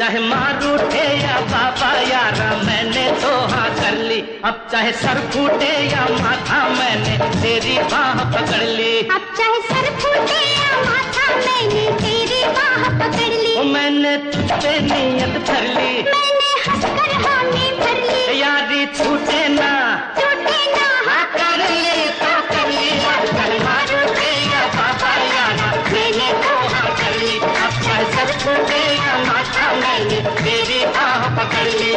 चाहे मार उठे या बाबा यारा मैंने तो हाँ कर ली। अब चाहे सर फूटे या माथा मैंने तेरी बाह पकड़ ली। अब चाहे सर फूटे या माथा मैंने तेरी बाह पकड़ ली। मैंने तुझ पे नियत धर ली, मैंने हंसकर हामी भर ली। यारी छूटे ना टूटे ना हाँ कर ली तो कर ली। अब चाहे मार उठे या बाबा यारा मैंने तो हाँ कर ली। अब चाहे सर फूटे या माथा मैंने तेरी बाह पकड़ ली।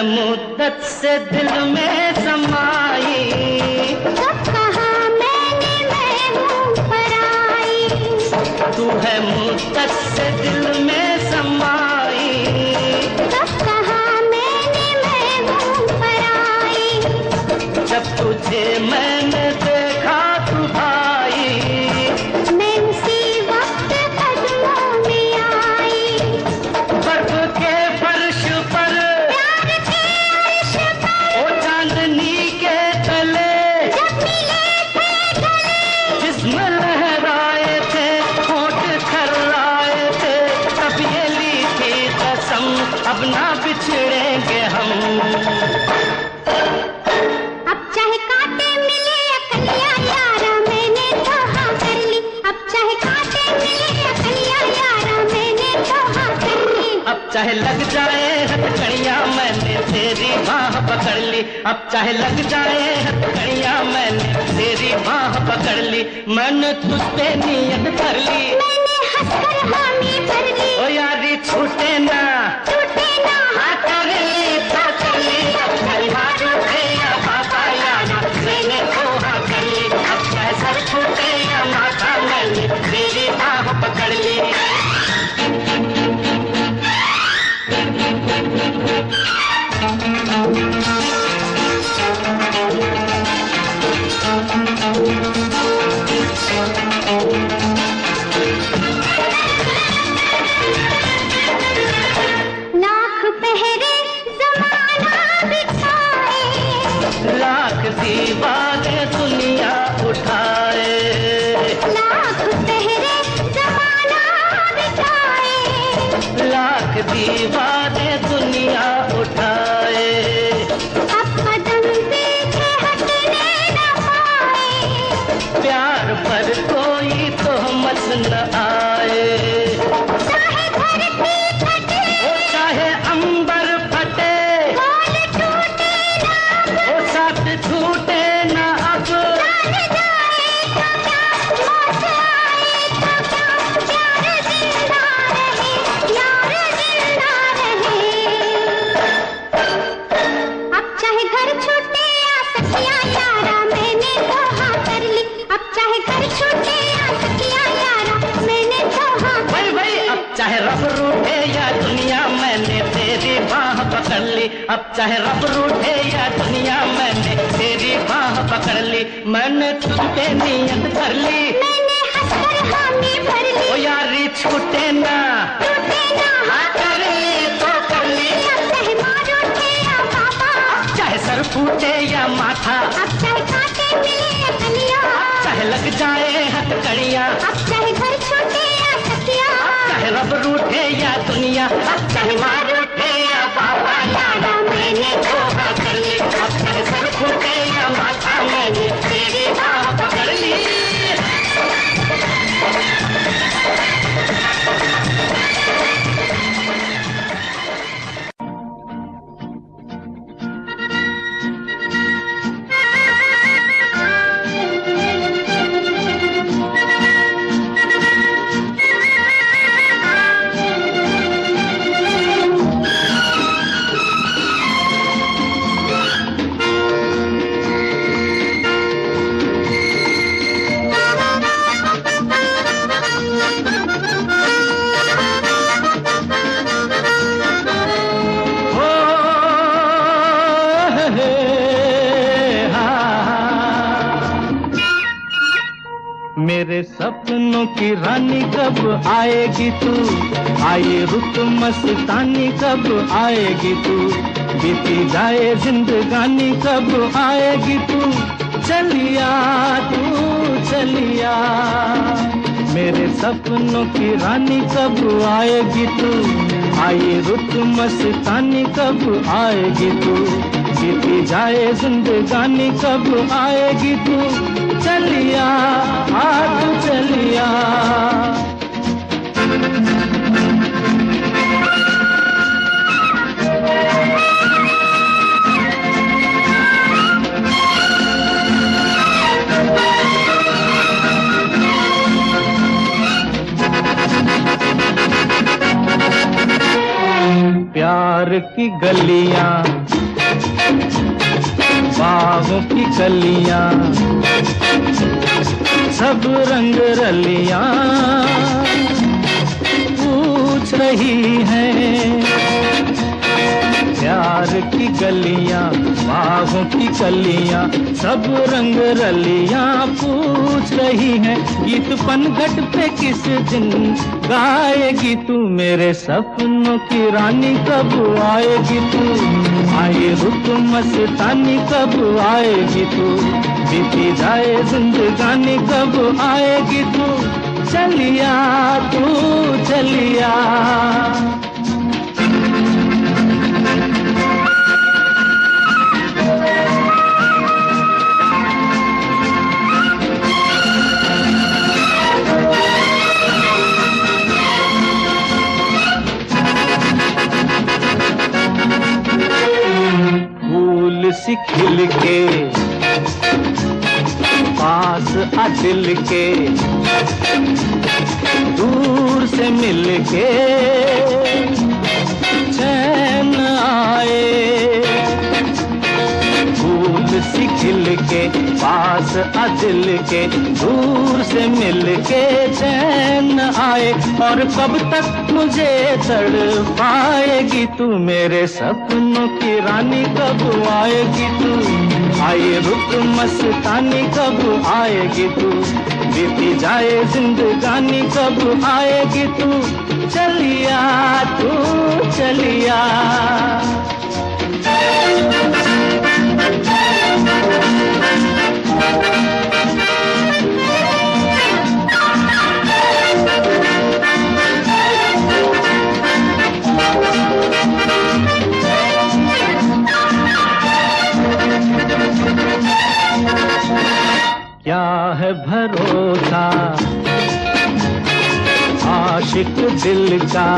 मुद्दत से दिल में समाई, कब कहा मैंने मैं हूँ पराई। तू है मुद्दत से दिल में समाई, कब कहा मैंने मैं हूँ पराई। जब तुझे मैंने देखा तू भाई, मैं उसी वक्त कदमों में आई। बर्फ के फर्श पर चांदनी के तले जब मिले थे गले, जिस्म लहराए थे होठ खर्राए थे, तब ये ली थी कसम अब ना बिछड़ेंगे हम। अब चाहे कांटे मिले अकलियां यारा मैंने तो हाँ कर ली। अब चाहे कांटे मिले अकलियां यारा मैंने तो हाँ कर ली। अब चाहे लग जाए हथकड़ियां मैंने तेरी बाह पकड़ ली। अब चाहे लग जाए हथकड़ियां मैंने तेरी बाह पकड़ ली। मैंने तुझ पे नियत कर ली, मैंने हंसकर हामी भर ली। ओ यारी छूटे ना टूटे ना हाँ कर ली तो कर ली। अब चाहे मार उठे या बाबा यारा मैंने तो हाँ कर ली। अब चाहे सर छूटे या माथा मैंने तेरी बाह पकड़ ली। लाख पहरे ज़माना बिछाए, लाख दीवारें दुनिया उठाए, लाख पहरे ज़माना बिछाए। लाख दीवारें दुनिया उठाए, अब कदम पीछे हटने न पाए। प्यार पर कोई तोहमत न आए। चाहे धरती फटे, ओ चाहे अंबर फटे, बोल टूटे ना ओ साथ छूटे न अब। जान जाए तो क्या, मौत आए तो क्या, प्यार जिंदा रहे, यार जिंदा रहे। अब चाहे घर छूटे या सखियां यारा मैंने तो हाँ कर ली। अब चाहे घर छूटे या सखियां यारा मैंने तो हाँ कर भाई ली। भाई अब चाहे रब रूठे या दुनिया मैंने तेरी बाह पकड़ ली। अब चाहे रब रूठे या दुनिया मैंने तेरी बाह पकड़ ली। मैंने तुझ पे नियत कर ली, मैंने हंसकर हामी भर ली। ओ यारी छूटे ना टूटे ना हाँ कर ली तो कर ली। अब चाहे मार उठे या बाबा, चाहे सर फूटे या माथा, अब चाहे कांटे मिले अकलियां, चाहे लग जाए हथकड़ियां, अब चाहे घर छूटे या सखियां, चाहे रब रूठे या दुनिया, अब चाहे मार उठे या बाबा यारा मैंने तो हाँ कर ली। अब चाहे सर फूटे या माथा मैंने तेरी बाह पकड़ ली। सपनों की रानी कब आएगी तू, आए रुत मस्तानी कब आएगी तू, बीती जाए जिंदगानी कब आएगी तू, चलिया तू चलिया, मेरे सपनों की रानी कब आएगी तू, आए रुत मस्तानी कब आएगी तू, बीती जाए जिंदगानी कब आएगी तू, चलिया आ तू चलिया। प्यार की गलियां, बाहों की कलियां, सब रंग रलियां पूछ रही हैं, प्यार की गलियां, बाहों की कलियां, सब रंग रलियां पूछ रही हैं, गीत पनघट पे किस दिन गाएगी तू, मेरे सपनों की रानी कब आएगी तू, आए रुत मस्तानी कब आएगी तू, बीती जाए जिंदगानी कब आएगी तू, चलिया तू चलिया। फूल सी खिल के पास आ दिल के, दूर से मिल के चैन आए, फूल सी खिल के पास आ दिल के, दूर से मिल के चैन आए, और कब तक मुझे तड़पाएगी तू, मेरे सपनों की रानी कब आएगी तू, आए रुत मस्तानी कब आएगी तू, बीती जाए जिंदगानी कब आएगी तू, चलिया तू चलिया। क्या है भरोसा आशिक दिल का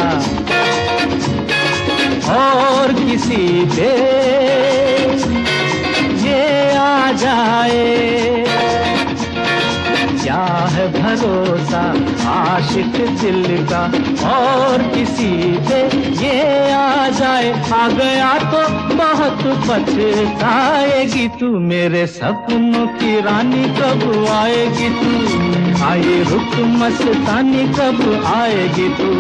और किसी पे ये आ जाए, क्या है भरोसा आशिक दिल का और किसी पे ये आ जाए, आ गया तो बहुत पछताएगी तू, मेरे सपनों की रानी कब आएगी तू, आए रुत मस्तानी कब आएगी तू,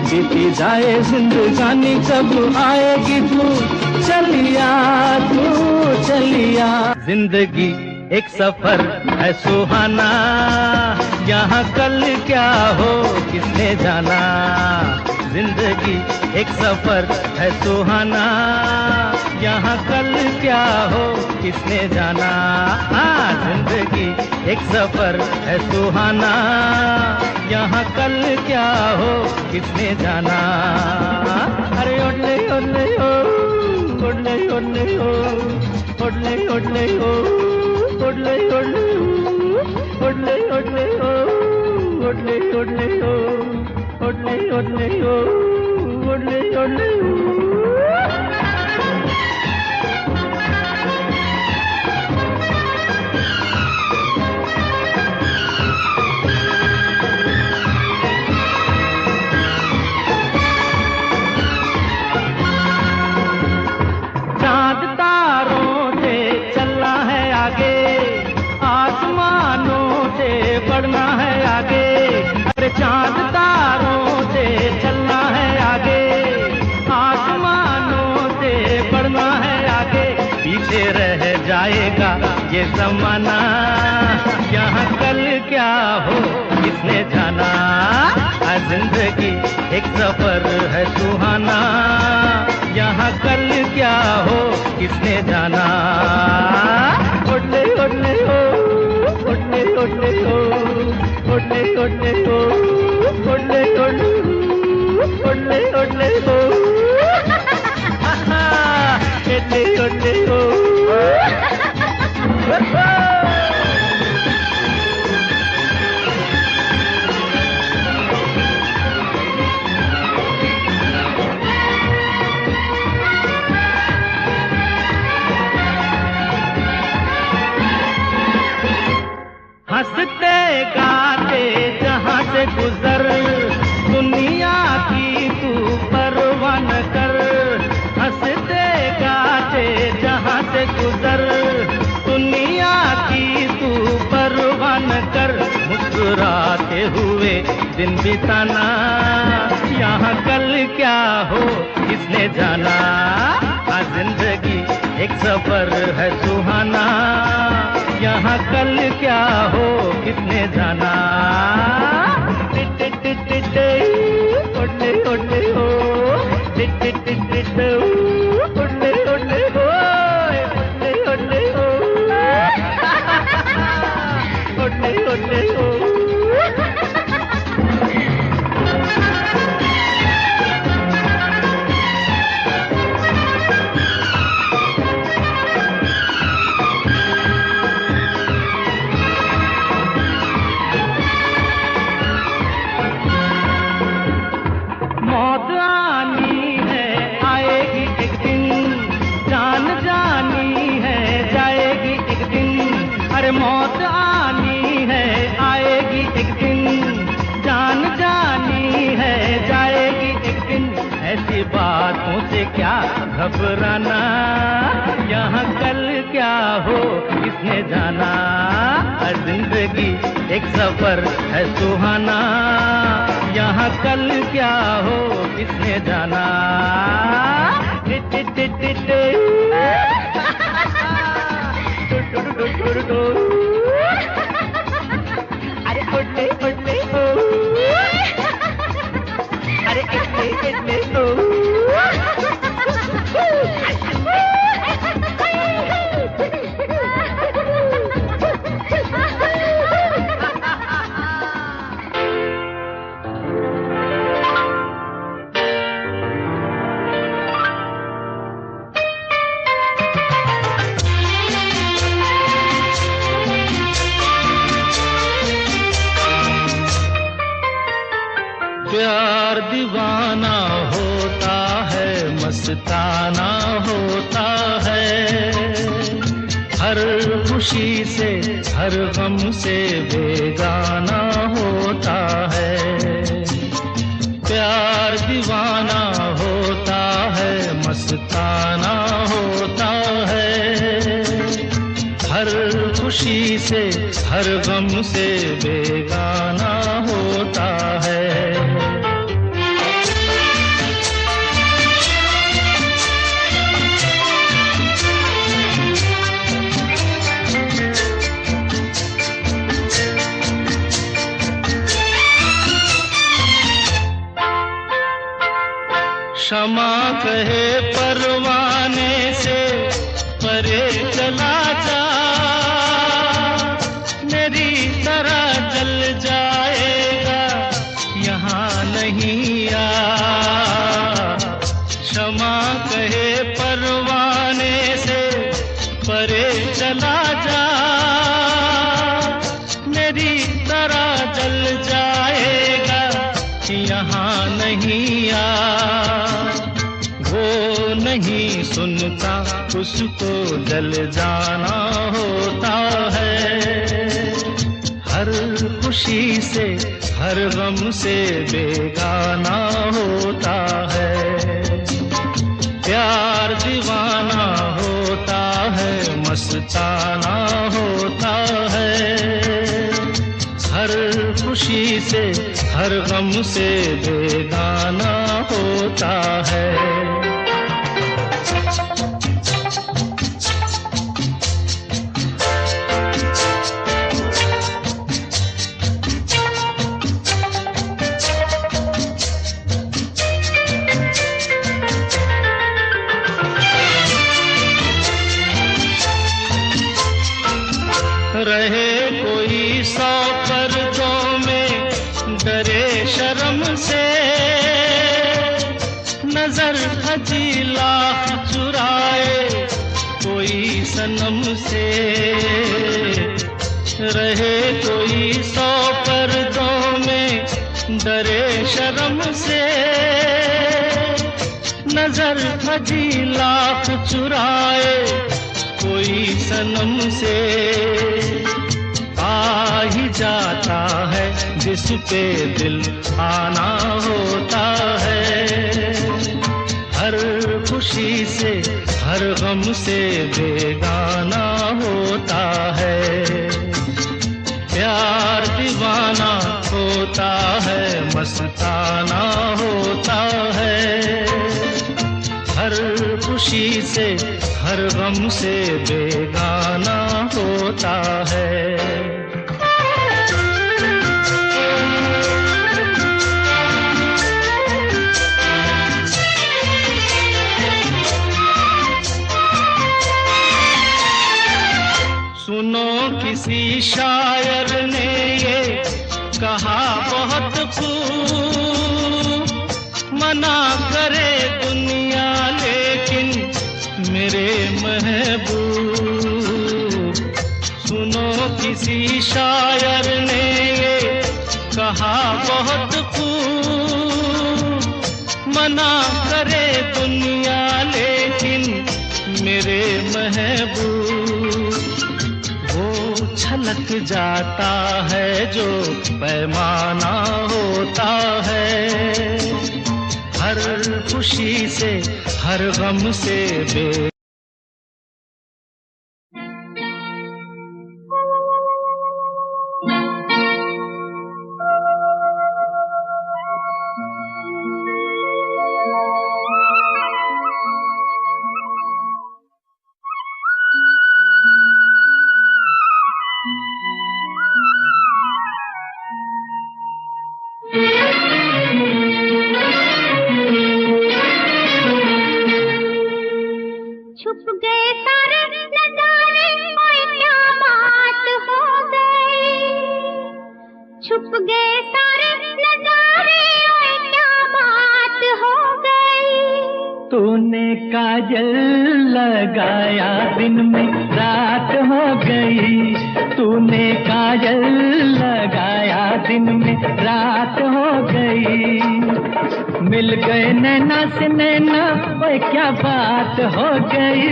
बीती जाए जिंदगानी कब आएगी तू, चलिया तू चलिया। जिंदगी एक सफर है सुहाना, यहाँ कल क्या हो किसने जाना, जिंदगी एक सफर है सुहाना, यहाँ कल क्या हो किसने जाना, हाँ जिंदगी एक सफर है सुहाना, यहाँ कल क्या हो किसने जाना, अरे ओडले ओडले ओ ओडले ओडले ओ ओडले ओडले ओ ओडले ओडले ओडले ओडले ओ ओडले ओडले ओ ओडले ओडले ओ ओडले ओडले ओ। चांद तारों से चलना है आगे, आसमानों से बढ़ना है आगे, अरे चांद तारों से चलना है आगे, आसमानों से बढ़ना है आगे, पीछे रह जाएगा ये जमाना, यहाँ कल क्या क्या हो किसने जाना, जिंदगी एक सफर है सुहाना, यहाँ कल क्या हो किसने जाना। ओडले ओडले हो, ओडले ओडले हो, ओडले ओडले हो, ओडले ओडले हो, ओडले ओडले हो, ओडले ओडले हो। हंसते गाते जहाँ से गुजर, दुनिया की तू परवाह न कर। हंसते गाते जहाँ से गुजर, दुनिया की तू परवाह न कर। मुस्कुराते हुए दिन बिताना, यहाँ कल क्या हो किसने जाना। जिंदगी एक सफर है सुहाना, यहाँ कल क्या हो किसने जाना। ओडले ओडले हो, ओडले ओडले हो, ओडले ओडले हो, ओडले ओडले हो। मौत आनी है आएगी एक दिन, जान जानी है जाएगी एक दिन। अरे मौत आनी है आएगी एक दिन, जान जानी है जाएगी एक दिन। ऐसी बातों से क्या घबराना, यहाँ कल क्या हो किसने जाना। जिंदगी एक सफर है सुहाना, यहाँ कल क्या हो किसने जाना। अरे ओडले ओडले हो, अरे इडले इडले हो। प्यार दीवाना होता है, मस्ताना होता है। हर खुशी से हर गम से बेगाना होता है। प्यार दीवाना होता है, मस्ताना होता है। हर खुशी से हर गम से बेगाना होता है। क्षमा कहे परवाने से परे चला जा, मेरी तरह जल जाएगा यहाँ नहीं आ। क्षमा कहे परवाने से परे चला जा, मेरी तरह जल जाएगा यहाँ नहीं आ। वो नहीं सुनता उसको जल जाना होता है। हर खुशी से हर गम से बेगाना होता है। प्यार दीवाना होता है, मस्ताना होता है। हर खुशी से हर गम से बेगाना होता है। नजर हजी लाख चुराए कोई सनम से, रहे कोई 100 पर्दों में डरे शर्म से। नजर हजी लाख चुराए कोई सनम से, आ ही जाता है जिस पे दिल आना होता है। हर खुशी से हर गम से बेगाना होता है। प्यार दीवाना होता है, मस्ताना होता है। हर खुशी से हर गम से बेगाना होता है। सुनो किसी शायर ने ये कहा बहुत खूब, मना करे दुनिया लेकिन मेरे महबूब। सुनो किसी शायर ने ये कहा बहुत खूब, मना करे दुनिया लेकिन मेरे महबूब। छलक जाता है जो पैमाना होता है। हर खुशी से हर गम से छुप गए सारे नजारे, ओए क्या बात हो गई। छुप गए सारे नजारे, ओए क्या बात हो गई। तूने काजल लगाया दिन में रात हो गई। तूने काजल लगाया दिन में रात हो गई। मिल गए नैना से नैना, ओए क्या बात हो गई।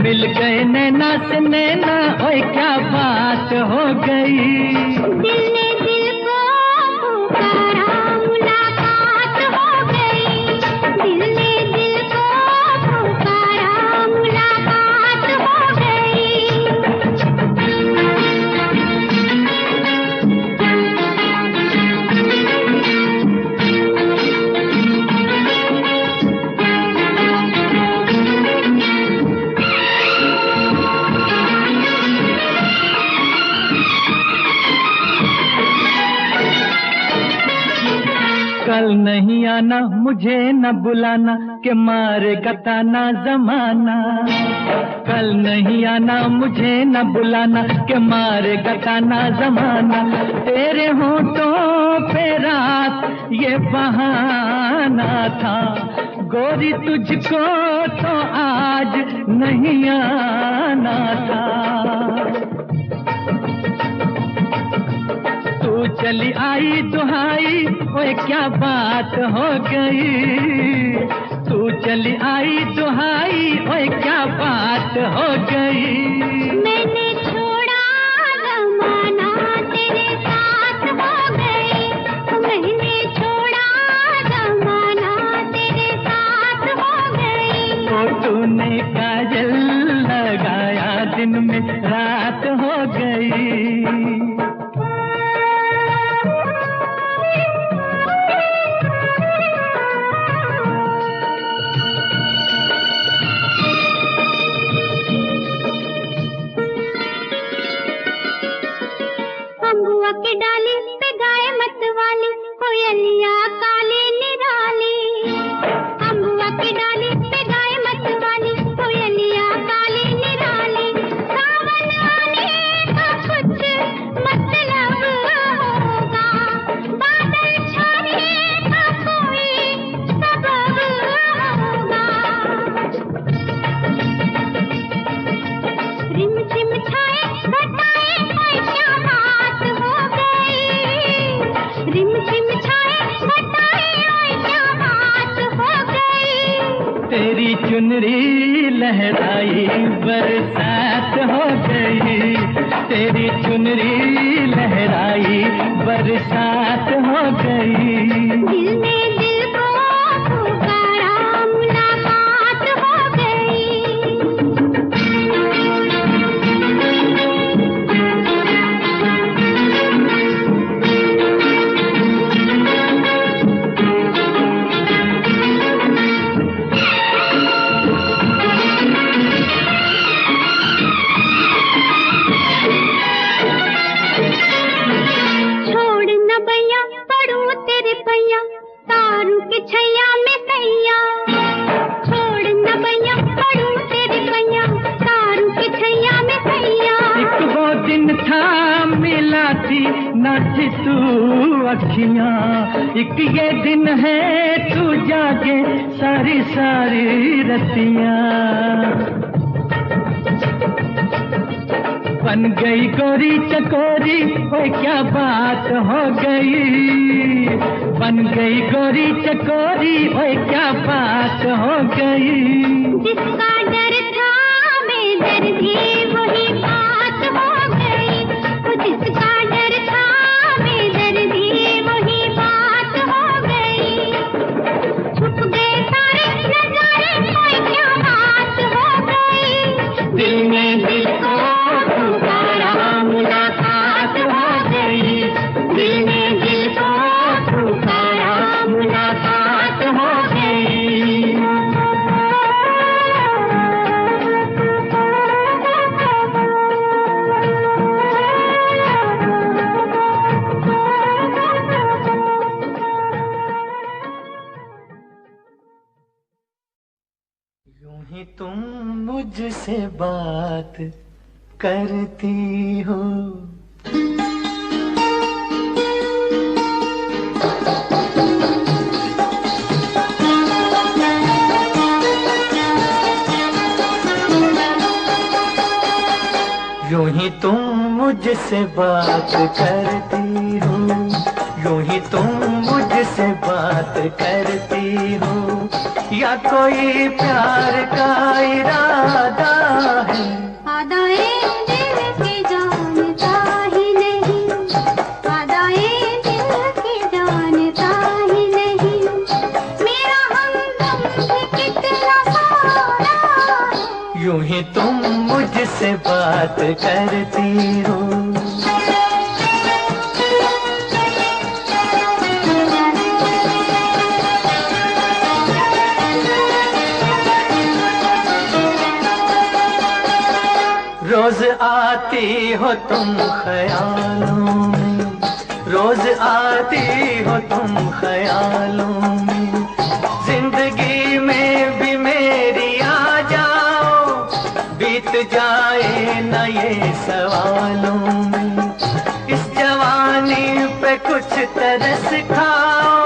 मिल गए नैना से नैना, ओए क्या बात हो गई। दिल ने दिल को पुकारा, मुलाकात हो गई। दिल ने दिल को पुकारा, मुलाकात हो गई। कल नहीं आना, मुझे न बुलाना, के मारेगा ताना जमाना। कल नहीं आना, मुझे न बुलाना, के मारेगा ताना जमाना। तेरे होठों पे रात ये बहाना था, गोरी तुझको तो आज नहीं आना था। तू चली आई दुहाई, ओए क्या बात हो गई। तू चली आई दुहाई, ओए क्या बात हो गई। मैंने छोड़ा जमाना, तेरे साथ हो गई। मैंने छोड़ा जमाना, तेरे साथ हो गई। तो तूने काजल लगाया दिन में रात हो गई। चुनरी लहराई बरसात हो गई, तेरी चुनरी लहराई बरसात हो गई। दिल ने दिल को पुकारा मुलाकात हो गई। तारू के छैया में सैया, छोड़ न बैया पड़ू तेरे पैया, तारू के छैया में सैया। एक वो दिन था मिला थी न थी तू अखियां, एक ये दिन है तू जागे सारी सारी रतियां। बन गई गोरी चकोरी, ओए क्या बात हो गई। बन गई गोरी चकोरी, ओए क्या बात हो गई। जिसका डर था बेदर्दी वही बात हो गई। जिसका डर था बेदर्दी वही बात हो गई। छुप गए सारे नजारे, ओए क्या बात हो गई। दिल ने दिल को मुलाकात हो गई, दिल ने दिल को पुकारा मुलाकात हो गई। यूं ही तुम मुझसे बात करती हो, यूं ही तुम मुझसे बात करती हो, यूं ही तुम मुझसे बात करती हो। या कोई प्यार का इरादा है, आदाए दिल की जानता ही नहीं, आदाए दिल की जानता ही नहीं। मेरा हमदम भी कितना सारा है। यूं ही तुम मुझसे बात करती हो। रोज आती हो तुम ख्यालों में, रोज आती हो तुम ख्यालों में। जिंदगी में भी मेरी आ जाओ, बीत जाए न ये सवालों में। इस जवानी पे कुछ तरस खाओ,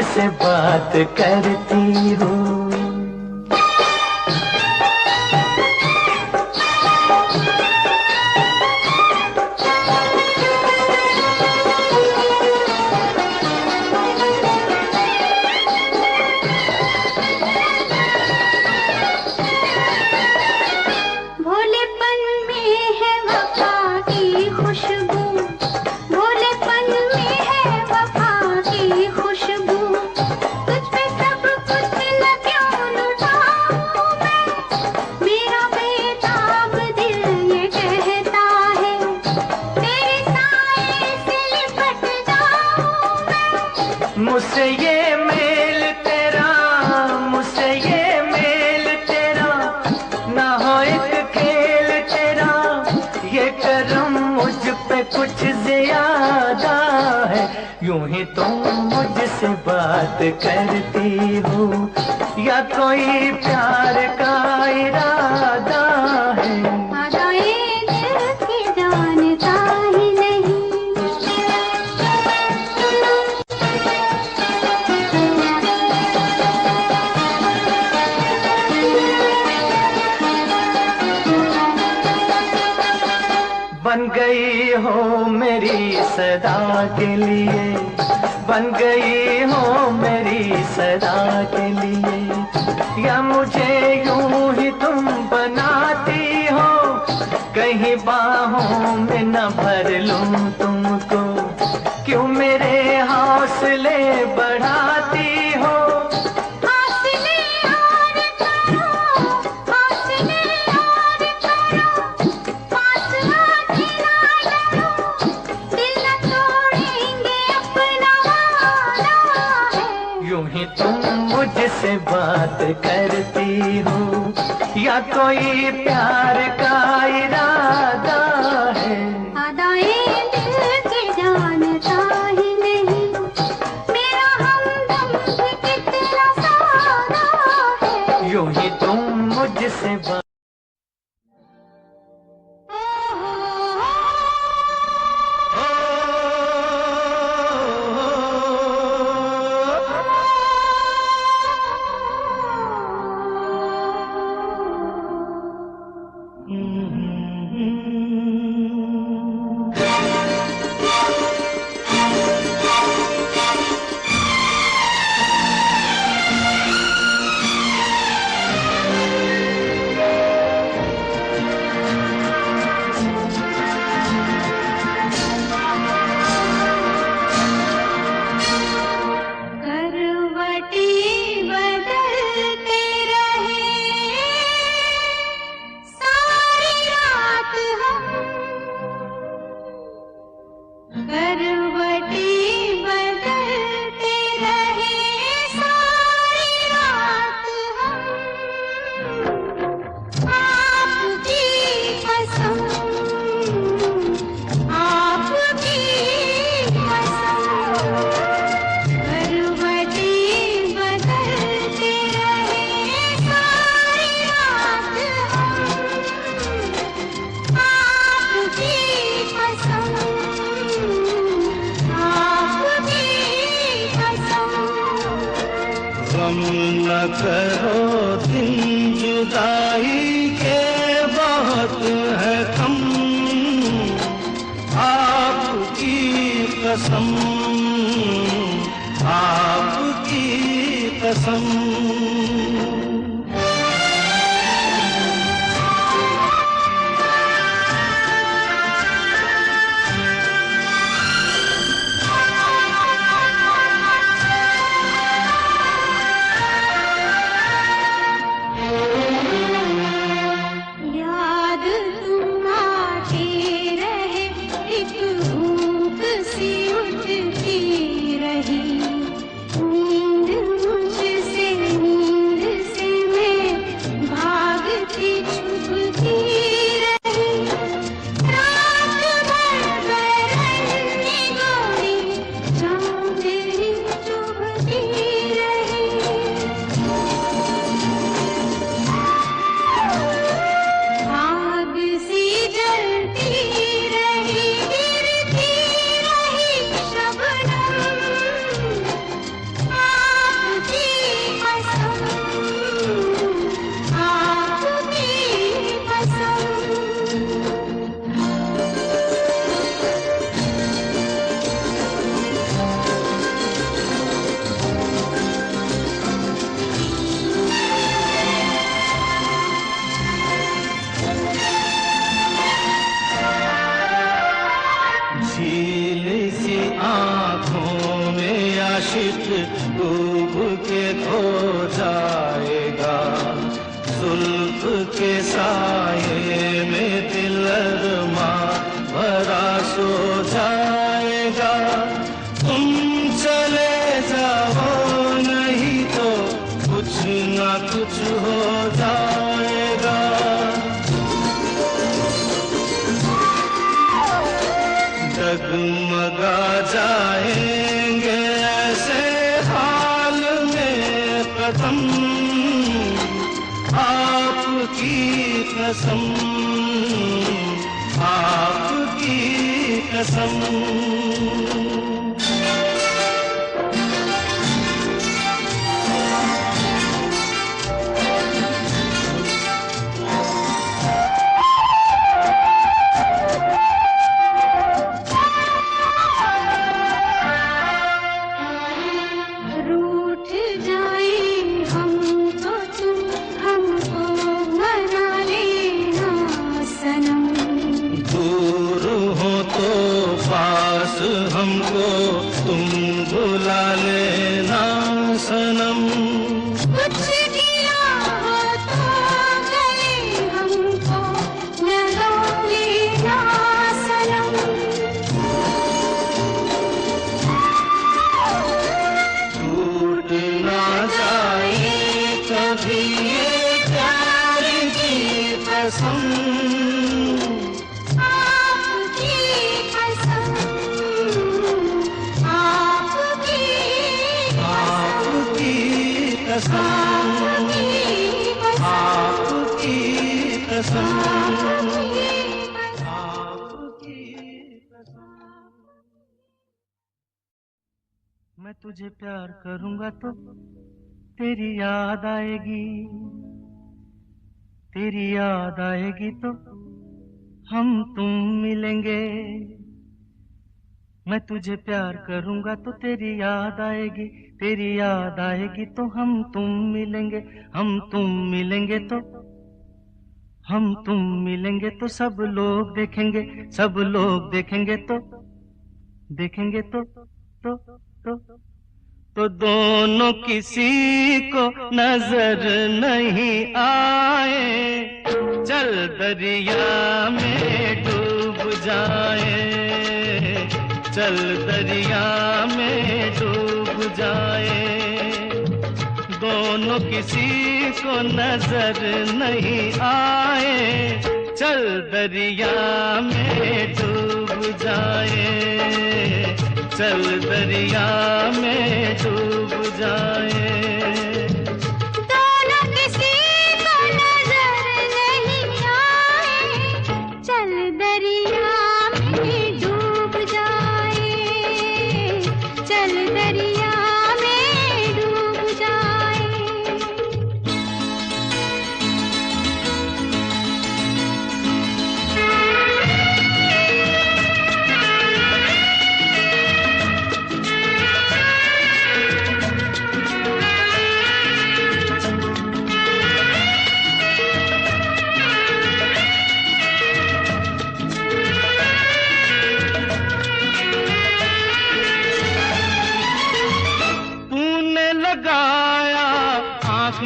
से बात करती हो। भोलेपन में है वफा की खुशबू, भोलेपन में है वफा की खुशबू। मुझसे ये मेल तेरा, मुझसे ये मेल तेरा, ना हो एक खेल तेरा। ये करम मुझ पे कुछ ज्यादा है। यूं ही तुम मुझसे बात करती हो, या कोई प्यार का इरादा है। आदाए दिल की जानता बन गई हो मेरी सदा के लिए, बन गई हो मेरी सदा के लिए, या मुझे यूं ही तुम बनाती हो, कहीं बाहों में न भर लूं तुमको, क्यों मेरे हौसले बढ़ाती हो। हौसले और करो, हौसले और करो, पास आके ना डरो, दिल न तोड़ेंगे अपना वादा है। यूं ही तुम मुझसे बात करती हो, या कोई प्यार का इरादा है। अदाएं दिल के जानता ही नहीं, मेरा हमदम भी कितना सादा है। यूं ही तुम मुझसे बात करो दिन जुदाई के बहुत है कम, आपकी कसम, आपकी कसम। डूब के खो जाएगा, जुल्फ के साये में दिल अरमा भरा सो जाएगा। तुम चले जाओ नहीं तो कुछ ना कुछ हो जाएगा। डगमगा जाएंगे ऐसे हाल में कदम, आपकी कसम, आपकी कसम। हमको तुम बुला लेना सनम। कुछ गिरा हो तो गले हमको लगा लेना सनम। टूट ना जाए कभी ये प्यार की कसम। आपकी कसम, आपकी आपकी कसम, आपकी कसम, आपकी कसम। मैं तुझे प्यार करूंगा तो तेरी याद आएगी, तेरी याद आएगी तो हम तुम मिलेंगे। मैं तुझे प्यार करूंगा तो तेरी याद आएगी, तेरी याद आएगी तो हम तुम मिलेंगे। हम तुम मिलेंगे तो, हम तुम मिलेंगे तो सब लोग देखेंगे, सब लोग देखेंगे तो, देखेंगे तो दोनों किसी को नजर नहीं आए। चल दरिया में डूब जाए, चल दरिया में डूब जाए। दोनों किसी को नजर नहीं आए। चल दरिया में डूब जाए, चल दरिया में डूब जाए। दोनों किसी को नजर नहीं आए। चल दरिया में डूब जाए, चल दरिया में डूब जाए।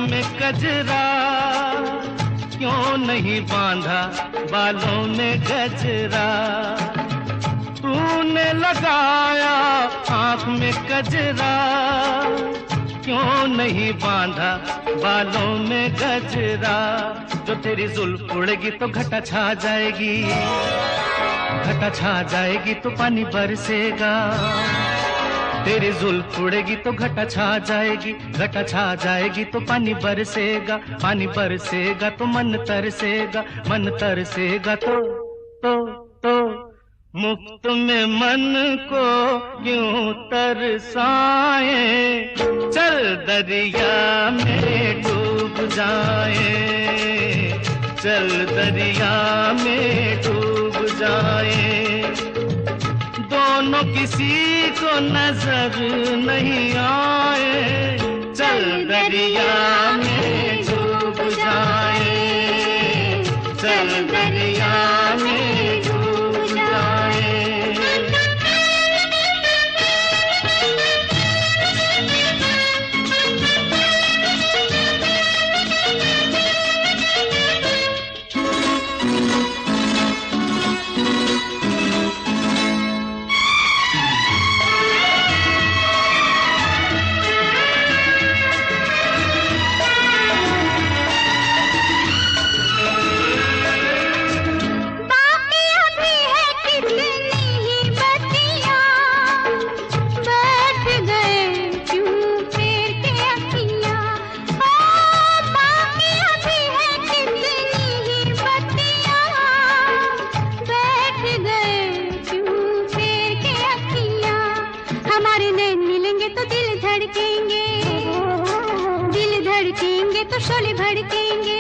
में गजरा क्यों नहीं बांधा बालों में गजरा। तूने लगाया आँख में गजरा क्यों नहीं बांधा बालों में गजरा। जो तेरी जुल्फ उड़ेगी तो घटा छा जाएगी, घटा छा जाएगी तो पानी बरसेगा। तेरी जुल्फ उड़ेगी तो घटा छा जाएगी, घटा छा जाएगी तो पानी बरसेगा। पानी बरसेगा तो मन तरसेगा, मन तरसेगा तो मुफ्त में मन को क्यों तरसाए। चल दरिया में डूब जाए, चल दरिया में डूब जाए। दोनों किसी को नजर नहीं आए। चल दरिया में डूब जाए, चल दरिया में डूब जाए। तो शोले भड़केंगे,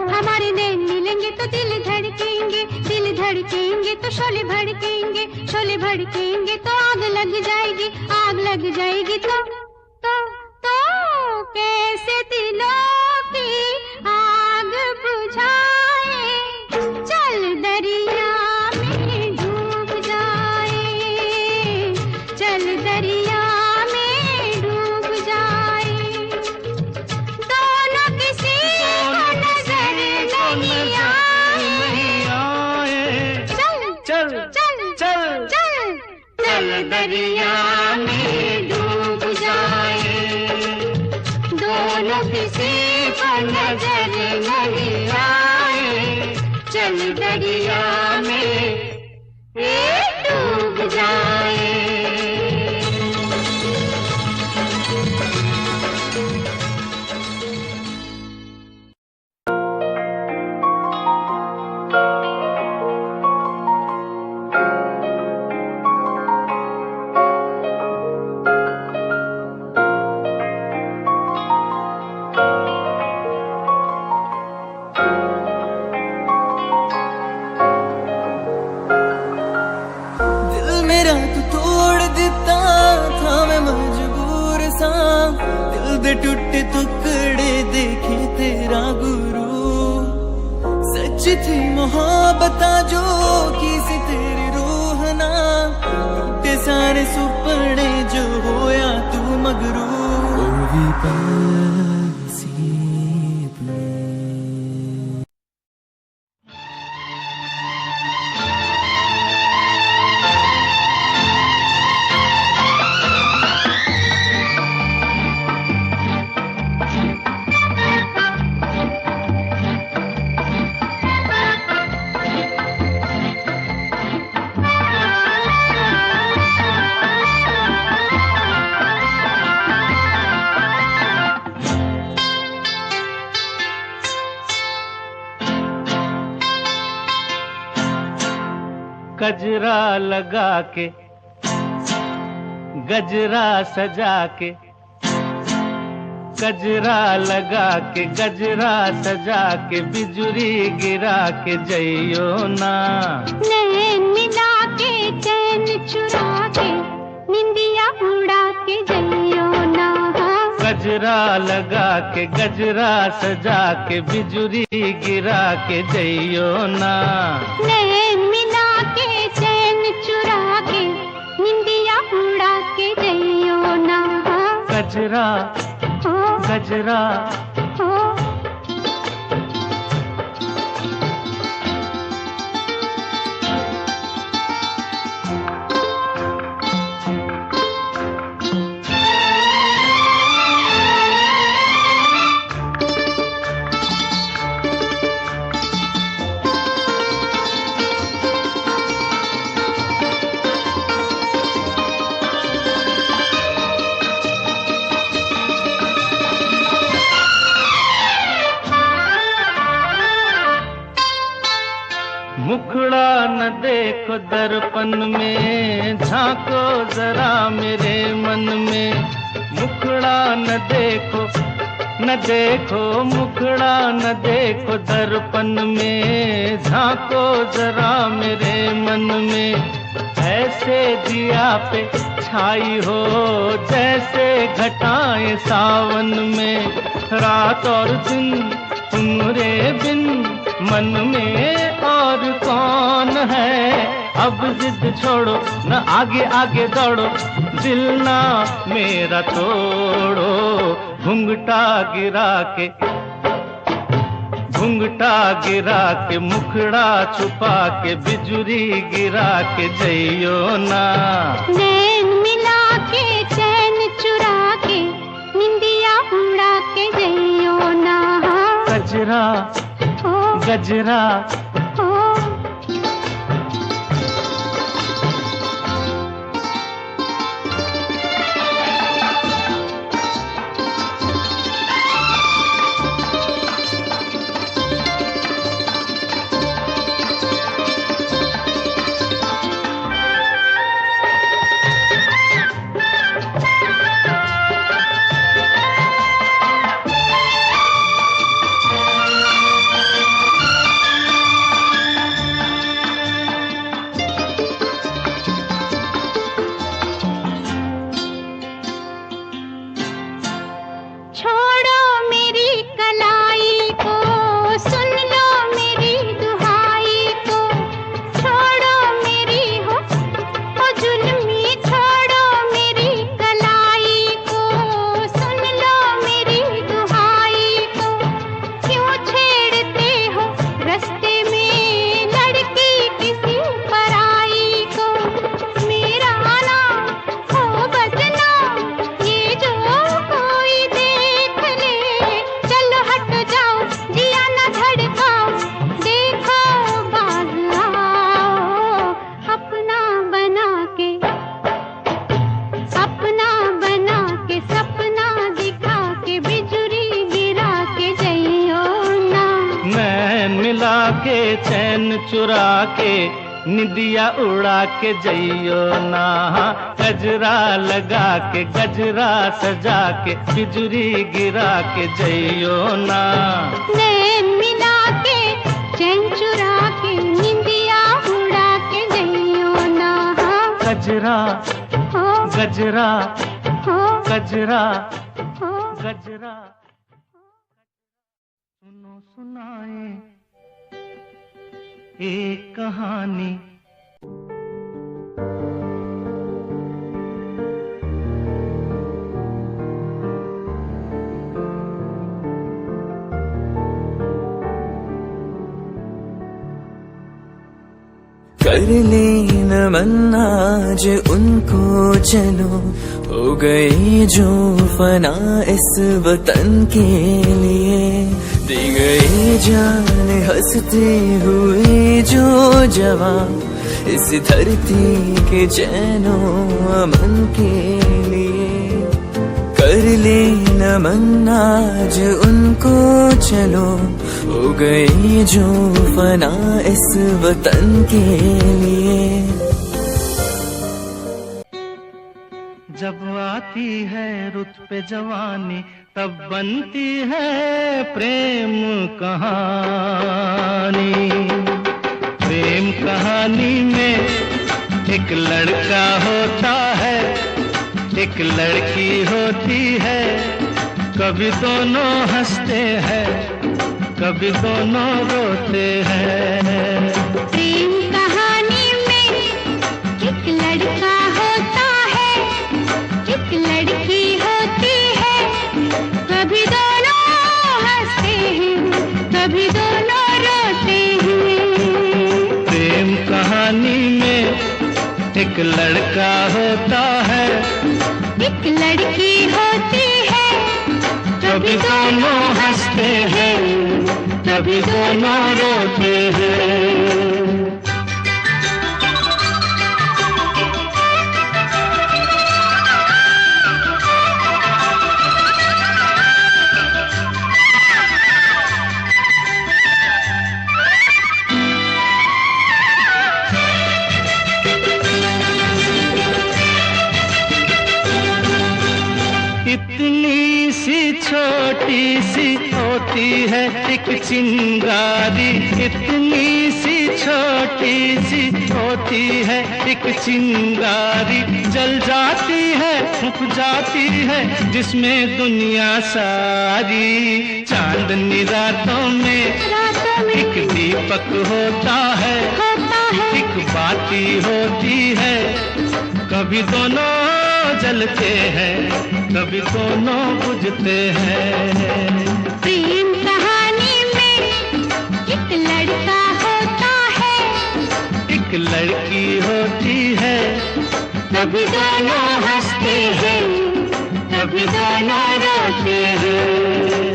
हमारे नैन मिलेंगे तो दिल धड़केंगे, दिल धड़केंगे तो शोले भड़केंगे, शोले भड़केंगे तो आग लग जाएगी, आग लग जाएगी तो कैसे दिलों की आग बुझाए। चल दरिया में डूब जाए, चल दरिया में डूब जाए, दोनों किसी पर नजर नहीं आए, चल दरिया में डूब जाए। दे टूटे टुकड़े देखे तेरा गुरु, सच थी मोहब्बत जो की सी तेरी रूह ना, टूटे सारे सुपने जो होया तू मगरू। गजरा लगा के गजरा सजा के, गजरा लगा के गजरा सजा के, बिजुरी गिरा के जइयो ना। नैन मिला के चैन चुरा के, निंदिया उड़ा के जइयो ना। गजरा लगा के गजरा सजा के, बिजुरी गिरा के जइयो ना। नैन मिला के चैन चुरा के, निंदिया उड़ा के जइयो ना। गजरा गजरा मुखड़ा न देखो दर्पण में, झांको जरा मेरे मन में। मुखड़ा न देखो मुखड़ा न देखो दर्पण में, झांको जरा मेरे मन में। ऐसे दिया पे छाई हो जैसे घटाएं सावन में, रात और दिन तुम्हारे बिन मन में और कौन है। अब जिद छोड़ो न आगे आगे दौड़ो, दिल ना मेरा तोड़ो। घुंघटा गिरा के मुखड़ा छुपा के, बिजुरी गिरा के जइयो ना। नैन मिला के चैन चुरा के, निंदिया उड़ा के जइयो ना। गजरा गजरा चैन चुरा के निदिया उड़ा के जइयो ना, गजरा लगा के गजरा सजा के बिजुरी गिरा के जइयो ना। नैन मिला के चैन चुरा के निदिया उड़ा के जइयो ना। गजरा हो गजरा हो गजरा हो गजरा। सुनो सुनाए एक कहानी, कर ले नमन आज उनको चलो, हो गए जो फना इस वतन के लिए, दी गई जान हंसते हुए जो जवान इस धरती के चैनो अमन के लिए। कर ले नमन आज उनको चलो, हो गई जो फना इस वतन के लिए। जब आती है रुत पे जवानी तब बनती है प्रेम कहानी। प्रेम कहानी में एक लड़का होता है, एक लड़की होती है, कभी दोनों हंसते हैं, कभी दोनों रोते हैं। प्रेम कहानी में एक लड़का होता है, एक लड़की होती है, कभी दोनों हंसते हैं, कभी दोनों रोते हैं। प्रेम कहानी में एक लड़का होता है, एक लड़की होती है, कभी दोनों हंसते हैं, कभी दोनों रोते हैं। इतनी सी छोटी सी होती है एक चिंगारी, इतनी सी छोटी सी होती है एक चिंगारी, जल जाती है फूक जाती है जिसमें दुनिया सारी। चांदनी रातों में एक दीपक होता है, एक बाती होती है, कभी दोनों जलते हैं, कभी दोनों बुझते हैं। प्रेम कहानी में एक लड़का होता है, एक लड़की होती है, कभी दोनों हंसते हैं, कभी दोनों रोते हैं।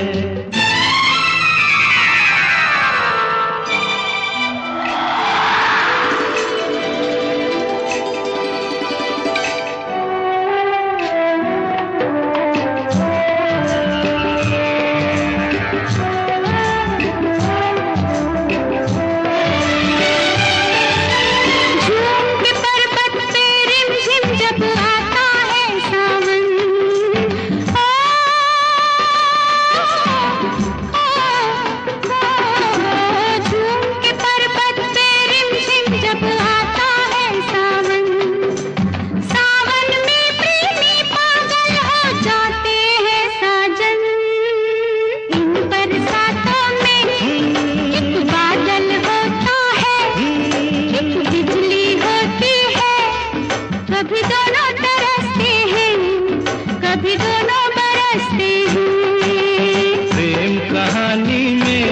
कभी दोनों तरसते हैं, कभी दोनों बरसते हैं। प्रेम कहानी में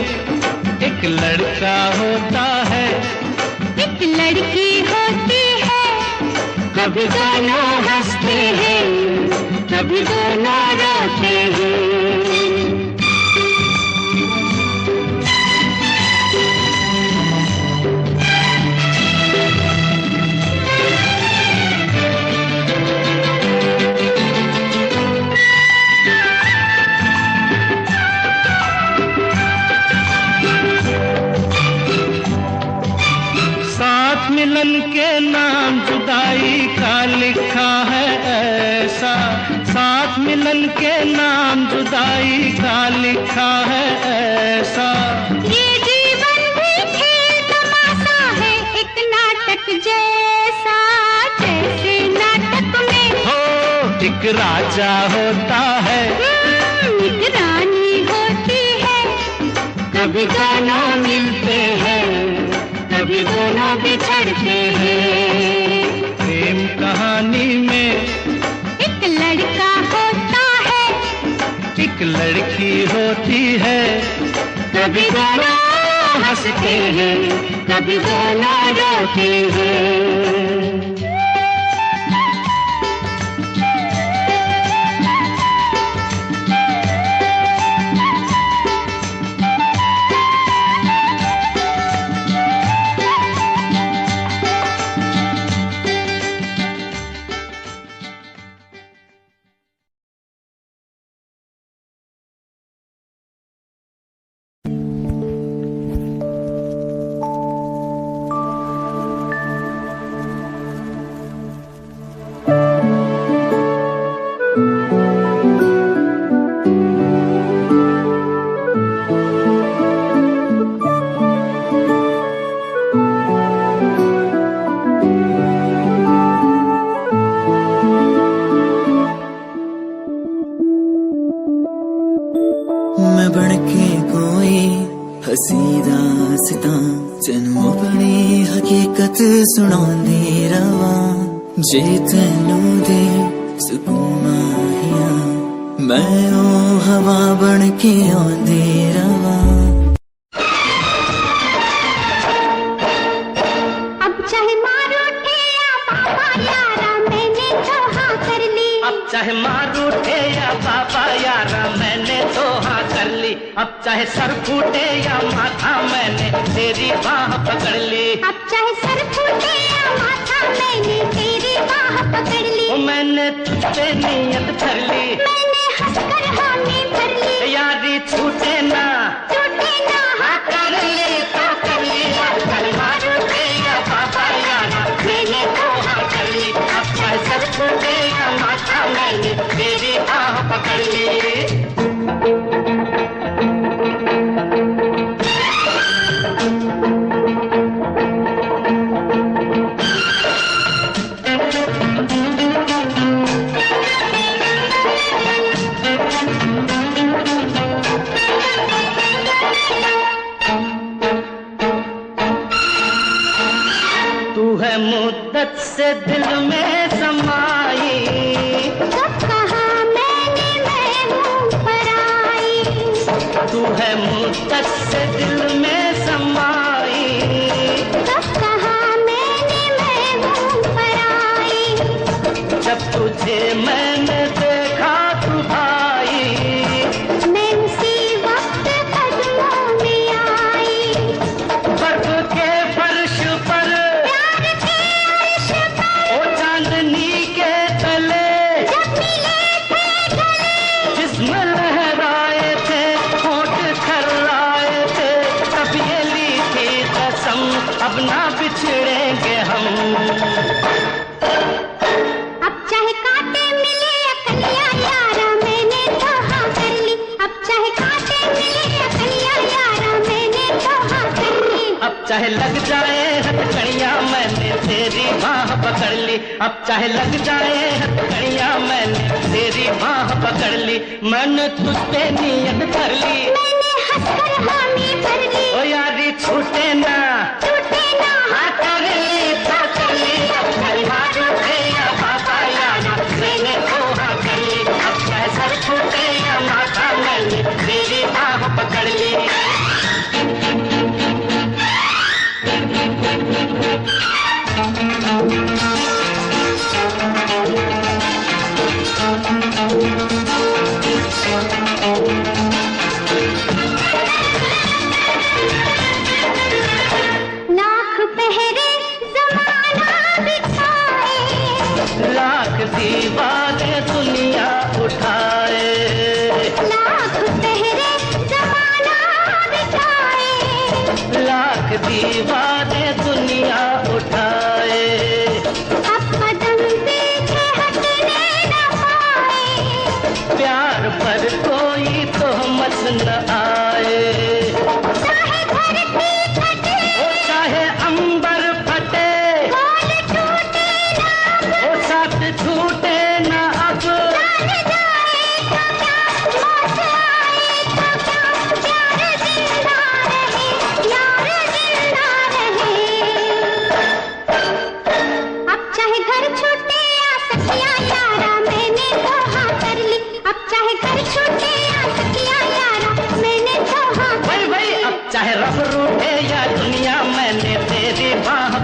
एक लड़का होता है, एक लड़की होती है, कभी दोनों हंसते हैं, कभी दोनों रोते हैं। मिलन के नाम जुदाई का लिखा है ऐसा, साथ मिलन के नाम जुदाई का लिखा है ऐसा। ये जीवन भी खेल तमाशा है, एक नाटक जैसा, जैसे नाटक में हो एक राजा होता है, एक रानी होती है। कभी दोनों मिलते हैं, कभी दोनों बिछड़ते हैं। प्रेम कहानी में एक लड़का होता है, एक लड़की होती है। कभी दोनों हंसते हैं, कभी दोनों रोते हैं। मैं बनके कोई हसी दास्तां तेनू अपनी हकीकत सुनांदी रवां। जे तेनू दे सुकून माहिया, मैं ओ हवा बनके आंदी रवां। अब चाहे मारो उठे या पापा यारा, मैंने तो हाँ कर ली। अब चाहे मार उठे या बाबा यारा, मैंने तो हाँ कर ली। अब चाहे सर फूटे या माथा, मैंने तेरी बाह पकड़ ली। अब चाहे सर फूटे या माथा, मैंने तेरी बाह पकड़ ली। ओ मैंने तुझ पे नियत धर ली, मैंने हंसकर हामी भर ली। यारी छूटे ना, टूटे ना हाँ कर ली तो कर ली, कल मारो या बाबा यारा, मैंने तो हाँ कर ली। अब चाहे सर फूटे या माथा, मैंने तेरी बाह पकड़ ली। तू है मुद्दत से दिल में समाई। कब कहा मैंने मैं हूँ पराई। तू है मुद्दत से दिल में समाई। कब कहा मैंने मैं हूँ पराई। जब तुझे मैंने देखा तू भाई, मैं उसी वक्त कदमों में आई। बर्फ के फर्श पर, प्यार के अर्श पर ओ चांदनी के तले, जब मिले थे गले, जिस्म लहराए थे, होठ खर्राए थे, तब ये ली थी कसम, अब ना बिछड़ेंगे हम। अब चाहे कांटे मिले अकलिया यारा, मैंने तो हाँ कर ली। अब चाहे कांटे मिले अकलिया यारा, मैंने तो हाँ कर ली। अब चाहे लग जाए हथकड़ियां, मैंने तेरी बाह पकड़ ली। अब चाहे लग जाए हथकड़ियां, मैंने तेरी बाह पकड़ ली। मैंने तुझ पे नियत कर ली, मैंने हंसकर हामी भर ली। ओ यारी छूटे ना, टूटे ना हाँ कर ली तो कर ली, कल मारो या बाबा यारा, मैंने तो हाँ कर ली। अब चाहे सर फूटे या माथा, मैंने तेरी बाह पकड़ ली।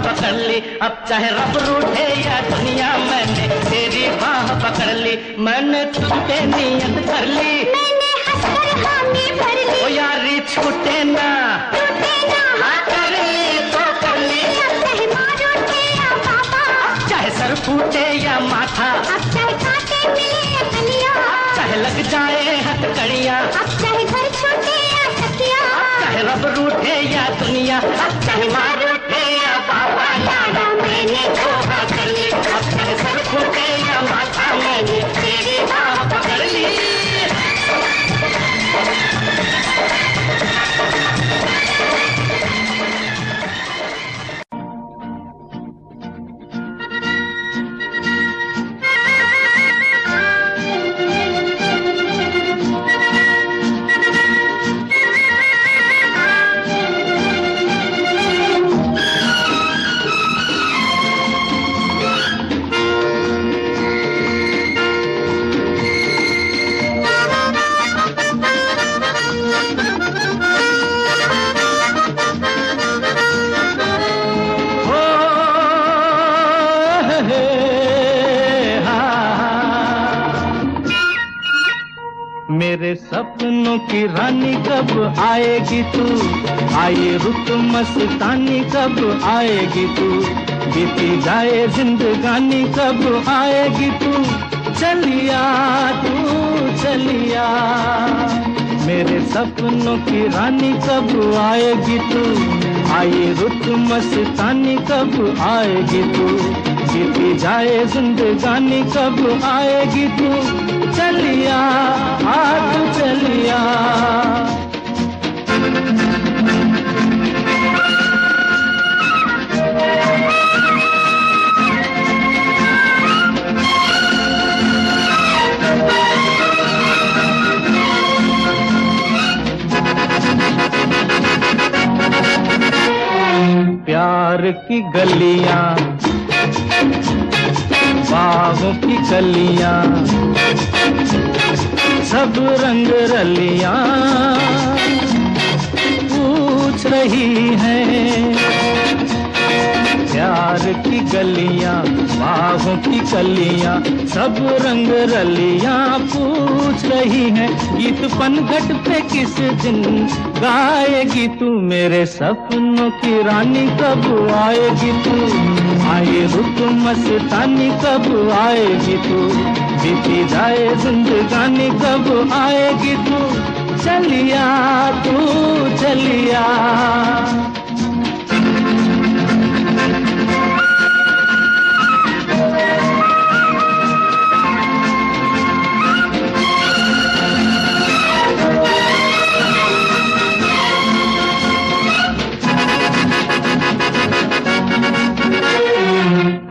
पकड़ ली। अब चाहे रब रूठे या दुनिया, मैंने तेरी बाह पकड़ ली। मैंने तुझ पे नियत कर ली, मैंने हंसकर हामी भर ली। ओ यारी छूटे ना, टूटे ना, हाँ कर ली तो कर ली। अब चाहे मार उठे या बाबा, चाहे सर फूटे या माथा, अब चाहे कांटे मिले कलिया, चाहे लग जाए हथकड़ियाँ, अब चाहे घर छूटे या तकिया, चाहे रब रूठे या दुनिया, अब चाहे मार उठे या बाबा यारा, मैंने धोखा कर ली। अब चाहे सर फूटे या माथा, मैंने तेरी बाह पकड़ ली। मेरे सपनों की रानी कब आएगी तू, आए रुत मस्तानी कब आएगी तू, बीती जाए जिंदगानी कब आएगी तू, चलिया तू चलिया। मेरे सपनों की रानी कब आएगी तू, आए रुत मस्तानी कब आएगी तू, बीती जाए जिंदगानी कब आएगी तू, चलिया तू चलिया। प्यार की गलियां, बागों की कलियां, सब रंग रलियां पूछ रही हैं। प्यार की गलियां, बागों की कलियां, सब रंग रलियां पूछ रही हैं। गीत पनघट पे किस दिन गाएगी तू, मेरे सपनों की रानी कब आएगी तू, आए रुत मस्तानी कब आएगी तू, बीती जाए जिंदगानी कब आएगी तू, चलिया तू चलिया।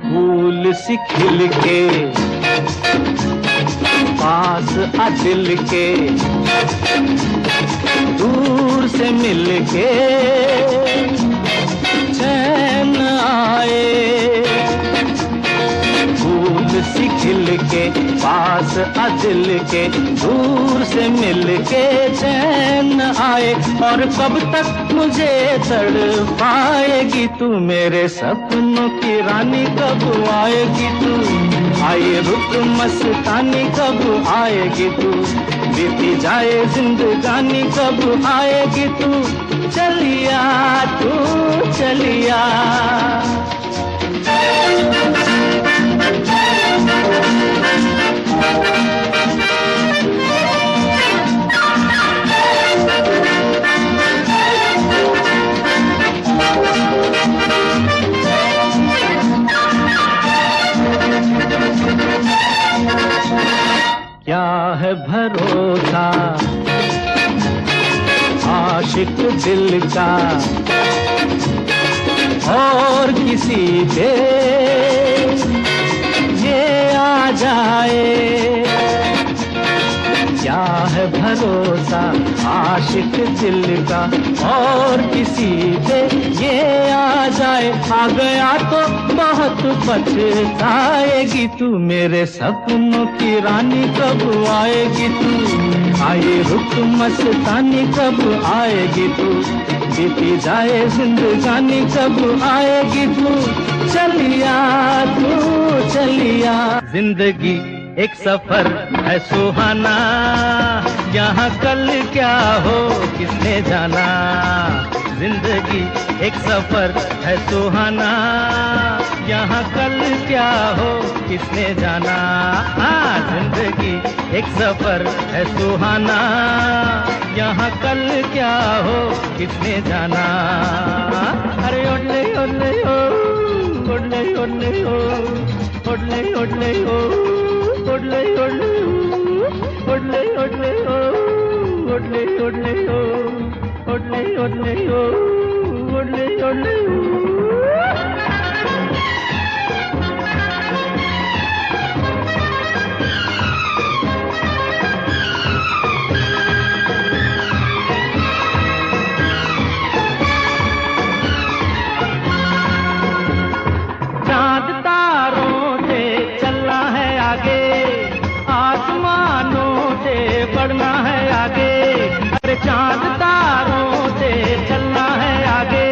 फूल सी खिल के पास आ दिल के, दूर से मिल के चैन आए। फूल सी खिल के पास आ दिल के, दूर से मिल के चैन आए। और कब तक मुझे तड़पाएगी तू, मेरे सपनों की रानी कब आएगी तू, आए रुत मस्तानी कब आएगी तू, बीती जाए जिंदगानी कब आएगी तू, चलिया तू चलिया। क्या है भरोसा आशिक दिल का और किसी पे ये आ जाए। क्या है भरोसा आशिक दिल का और किसी पे ये आ जाए। आ गया तो बहुत पछताएगी तू, मेरे सपनों की रानी कब आएगी तू, आए रुत मस्तानी कब आएगी तू, बीती जाए जिंदगानी कब आएगी तू, चलिया तू चलिया। जिंदगी एक सफर है सुहाना, यहाँ कल क्या हो किसने जाना। जिंदगी एक सफर है सुहाना, यहाँ कल क्या हो किसने जाना। जिंदगी एक सफर है सुहाना, यहाँ कल क्या हो किसने जाना। अरे ओडले ओडले ओ, ओडले ओडले ओ, ओडले ओडले ओ, ओडले ओडले ओ, ओडले ओडले ओ, ओडले ओडले ओ, ओडले ओडले ओ, ओडले ओडले ओ। चांद तारों से चलना है आगे, आसमानों से बढ़ना है आगे। अरे चांद तारों से चलना है आगे,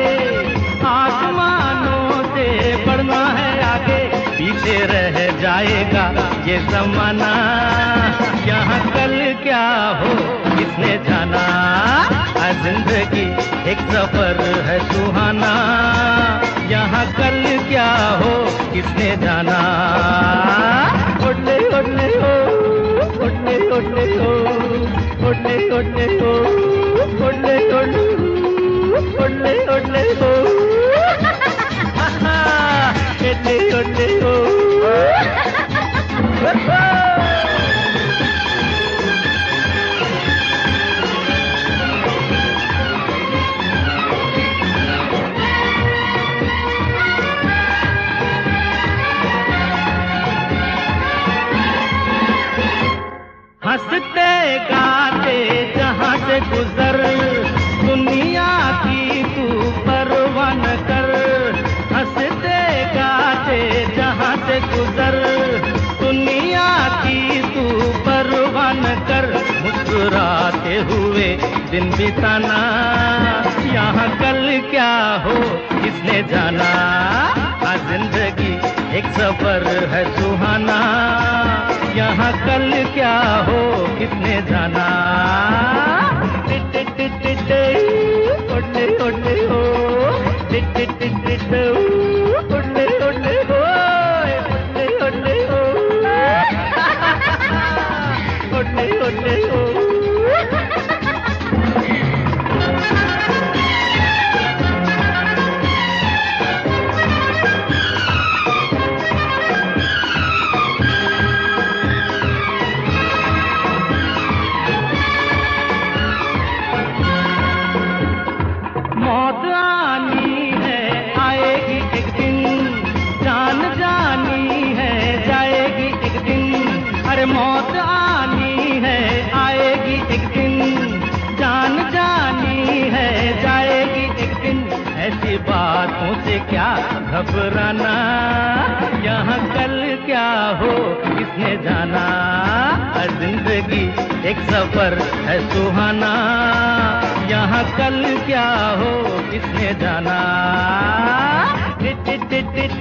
आसमानों से बढ़ना है आगे। पीछे रह जाएगा ये जमाना, यहाँ कल क्या हो किसने जाना। जिंदगी एक सफर है सुहाना, यहाँ कल क्या हो किसने जाना। ओडले ओडले ओ, ओडले ओडले ओ, ओडले ओडले ओ, ओडले ओडले ओ, ओडले ओडले ओ, ओडले ओडले ओ। हंसते गाते जहाँ से गुजर, दुनिया की तू परवाह न कर। हंसते गाते जहाँ से गुजर, दुनिया की तू परवाह न कर। मुस्कुराते हुए दिन बिताना, यहाँ कल क्या हो किसने जाना। जिंदगी एक सफर है सुहाना, यहाँ कल क्या हो किसने जाना। ओडले ओडले ओ, ओडले ओडले ओ, ओडले ओडले ओ, ओडले ओडले ओ। मौत आनी है आएगी एक दिन, जान जानी है जाएगी एक दिन। अरे मौत आनी है आएगी एक दिन, जान जानी है जाएगी एक दिन। ऐसी बातों से क्या घबराना, यहाँ कल क्या हो किसने जाना। जिंदगी एक सफर है सुहाना, यहाँ कल क्या हो किसने जाना। Tit tit tit tit